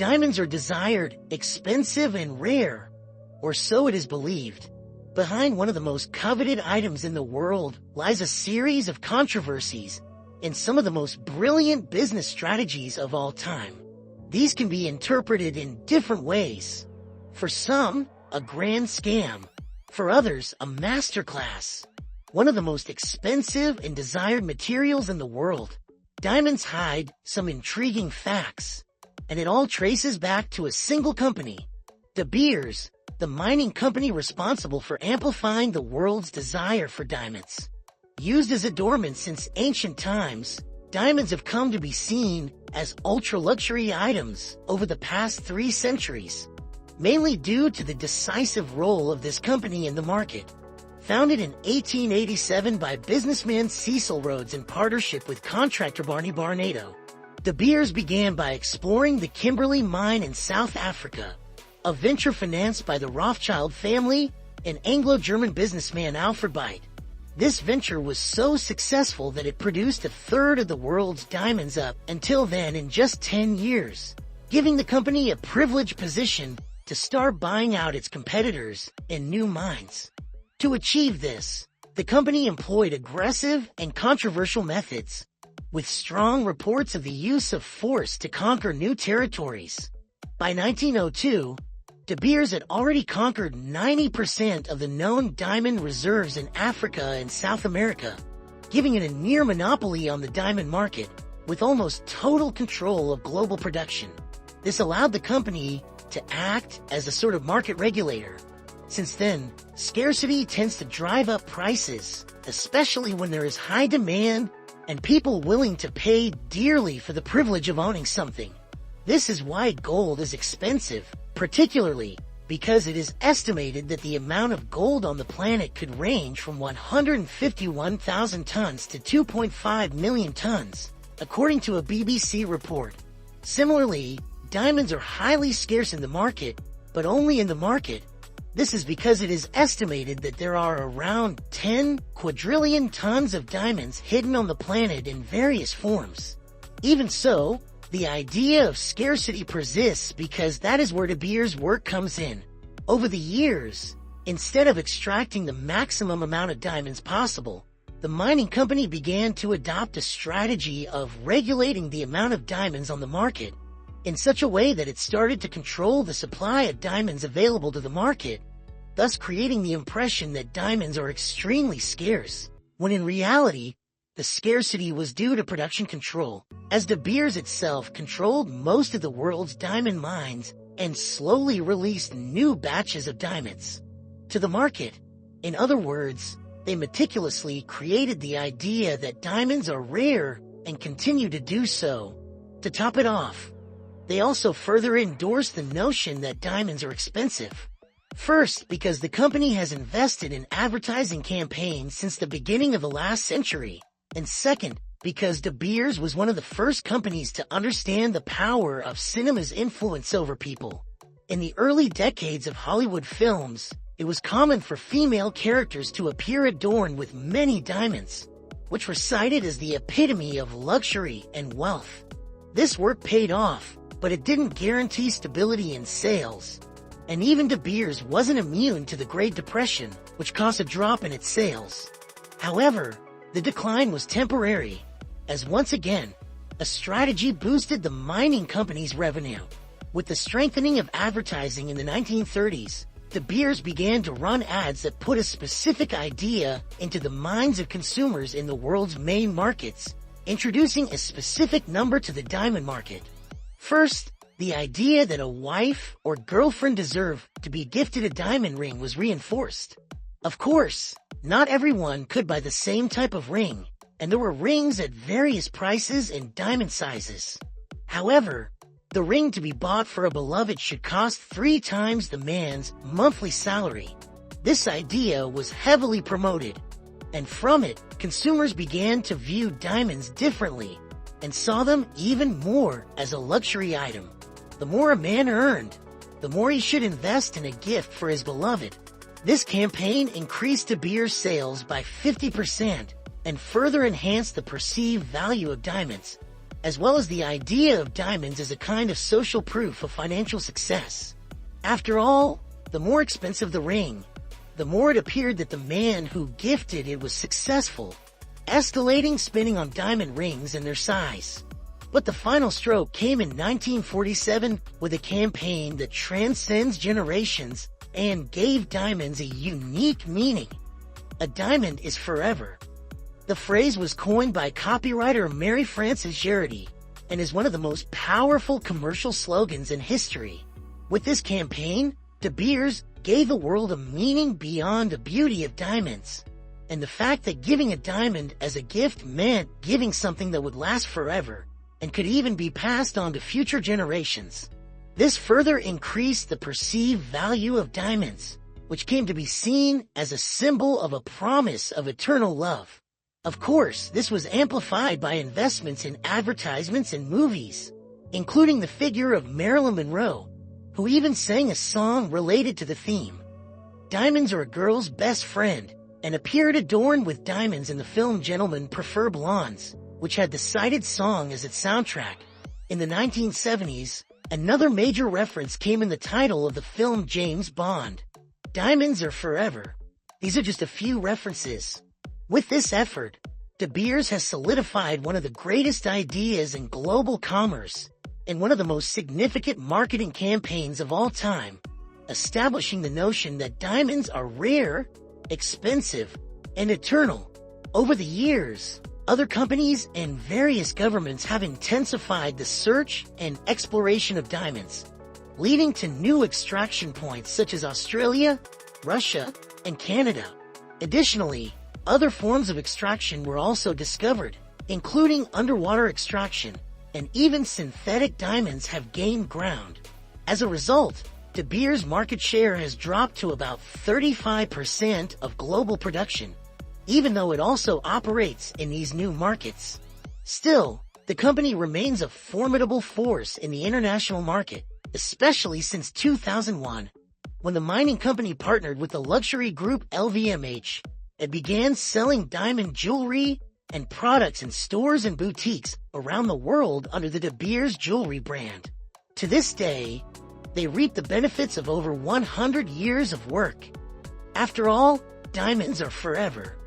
Diamonds are desired, expensive, and rare, or so it is believed. Behind one of the most coveted items in the world lies a series of controversies and some of the most brilliant business strategies of all time. These can be interpreted in different ways. For some, a grand scam. For others, a masterclass. One of the most expensive and desired materials in the world, diamonds hide some intriguing facts. And it all traces back to a single company, De Beers, the mining company responsible for amplifying the world's desire for diamonds. Used as adornments since ancient times, diamonds have come to be seen as ultra-luxury items over the past 3 centuries, mainly due to the decisive role of this company in the market. Founded in 1887 by businessman Cecil Rhodes in partnership with contractor Barney Barnado, De Beers began by exploring the Kimberley mine in South Africa, a venture financed by the Rothschild family and Anglo-German businessman Alfred Beit. This venture was so successful that it produced a third of the world's diamonds up until then in just 10 years, giving the company a privileged position to start buying out its competitors in new mines. To achieve this, the company employed aggressive and controversial methods, with strong reports of the use of force to conquer new territories. By 1902, De Beers had already conquered 90% of the known diamond reserves in Africa and South America, giving it a near monopoly on the diamond market, with almost total control of global production. This allowed the company to act as a sort of market regulator. Since then, scarcity tends to drive up prices, especially when there is high demand and people willing to pay dearly for the privilege of owning something. This is why gold is expensive, particularly because it is estimated that the amount of gold on the planet could range from 151,000 tons to 2.5 million tons, according to a BBC report. Similarly, diamonds are highly scarce in the market, but only in the market. This is because it is estimated that there are around 10 quadrillion tons of diamonds hidden on the planet in various forms. Even so, the idea of scarcity persists because that is where De Beers' work comes in. Over the years, instead of extracting the maximum amount of diamonds possible, the mining company began to adopt a strategy of regulating the amount of diamonds on the market in such a way that it started to control the supply of diamonds available to the market, thus creating the impression that diamonds are extremely scarce, when in reality, the scarcity was due to production control, as De Beers itself controlled most of the world's diamond mines and slowly released new batches of diamonds to the market. In other words, they meticulously created the idea that diamonds are rare and continue to do so. To top it off, they also further endorsed the notion that diamonds are expensive. First, because the company has invested in advertising campaigns since the beginning of the last century. And second, because De Beers was one of the first companies to understand the power of cinema's influence over people. In the early decades of Hollywood films, it was common for female characters to appear adorned with many diamonds, which were cited as the epitome of luxury and wealth. This work paid off, but it didn't guarantee stability in sales. And even De Beers wasn't immune to the Great Depression, which caused a drop in its sales. However, the decline was temporary, as once again, a strategy boosted the mining company's revenue. With the strengthening of advertising in the 1930s, De Beers began to run ads that put a specific idea into the minds of consumers in the world's main markets, introducing a specific number to the diamond market. First, the idea that a wife or girlfriend deserved to be gifted a diamond ring was reinforced. Of course, not everyone could buy the same type of ring, and there were rings at various prices and diamond sizes. However, the ring to be bought for a beloved should cost 3 times the man's monthly salary. This idea was heavily promoted, and from it, consumers began to view diamonds differently and saw them even more as a luxury item. The more a man earned, the more he should invest in a gift for his beloved. This campaign increased De Beers' sales by 50% and further enhanced the perceived value of diamonds. as well as the idea of diamonds as a kind of social proof of financial success. After all, the more expensive the ring, the more it appeared that the man who gifted it was successful, escalating spending on diamond rings and their size. But the final stroke came in 1947 with a campaign that transcends generations and gave diamonds a unique meaning. A diamond is forever. The phrase was coined by copywriter Mary Frances Jarity and is one of the most powerful commercial slogans in history. With this campaign, De Beers gave the world a meaning beyond the beauty of diamonds, and the fact that giving a diamond as a gift meant giving something that would last forever and could even be passed on to future generations. This further increased the perceived value of diamonds, which came to be seen as a symbol of a promise of eternal love. Of course, this was amplified by investments in advertisements and movies, including the figure of Marilyn Monroe, who even sang a song related to the theme. Diamonds are a girl's best friend, and appeared adorned with diamonds in the film Gentlemen Prefer Blondes, which had the cited song as its soundtrack. In the 1970s, another major reference came in the title of the film James Bond. Diamonds are forever. These are just a few references. With this effort, De Beers has solidified one of the greatest ideas in global commerce and one of the most significant marketing campaigns of all time, establishing the notion that diamonds are rare, expensive, and eternal. Over the years, other companies and various governments have intensified the search and exploration of diamonds, leading to new extraction points such as Australia, Russia, and Canada. Additionally, other forms of extraction were also discovered, including underwater extraction, and even synthetic diamonds have gained ground. As a result, De Beers' market share has dropped to about 35% of global production, even though it also operates in these new markets. Still, the company remains a formidable force in the international market, especially since 2001, when the mining company partnered with the luxury group LVMH and began selling diamond jewelry and products in stores and boutiques around the world under the De Beers jewelry brand. To this day, they reap the benefits of over 100 years of work. After all, diamonds are forever.